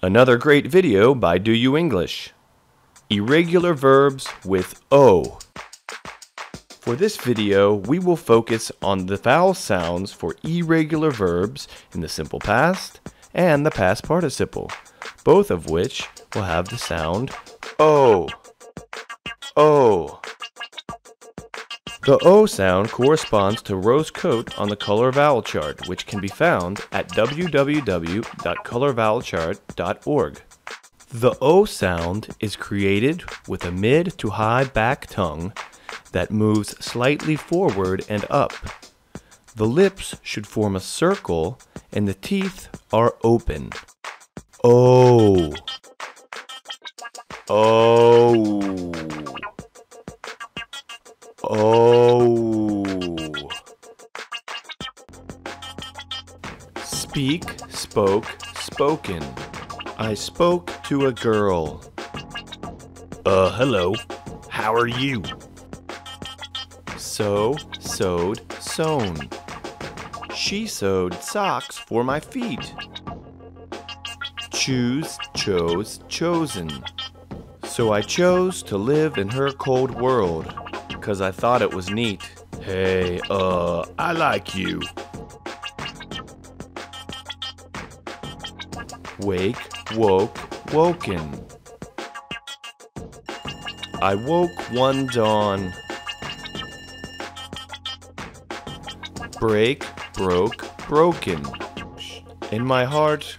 Another great video by Do You English. Irregular verbs with O. For this video, we will focus on the vowel sounds for irregular verbs in the simple past and the past participle, both of which will have the sound O. O. The O sound corresponds to rose coat on the color vowel chart, which can be found at www.colorvowelchart.org. The O sound is created with a mid to high back tongue that moves slightly forward and up. The lips should form a circle and the teeth are open. O. O. Oh. Speak, spoke, spoken. I spoke to a girl. Hello. How are you? Sew, sewed, sewn. She sewed socks for my feet. Choose, chose, chosen. So I chose to live in her cold world, 'cause I thought it was neat. Hey, I like you. Wake, woke, woken. I woke one dawn. Break, broke, broken. In my heart,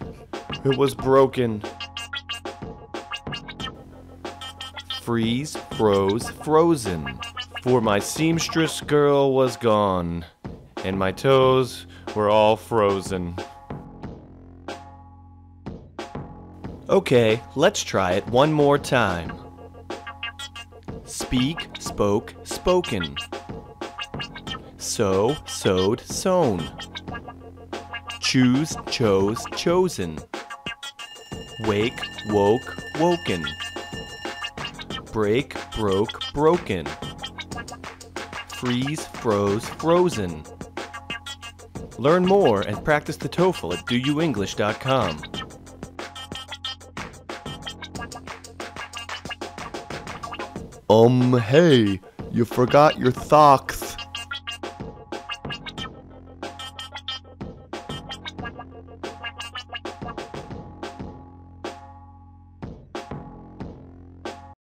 it was broken. Freeze, froze, frozen. For my seamstress girl was gone, and my toes were all frozen. Okay, let's try it one more time. Speak, spoke, spoken. Sew, sewed, sewn. Choose, chose, chosen. Wake, woke, woken. Break, broke, broken. Freeze, froze, frozen. Learn more and practice the TOEFL at doyouenglish.com. Hey, you forgot your socks.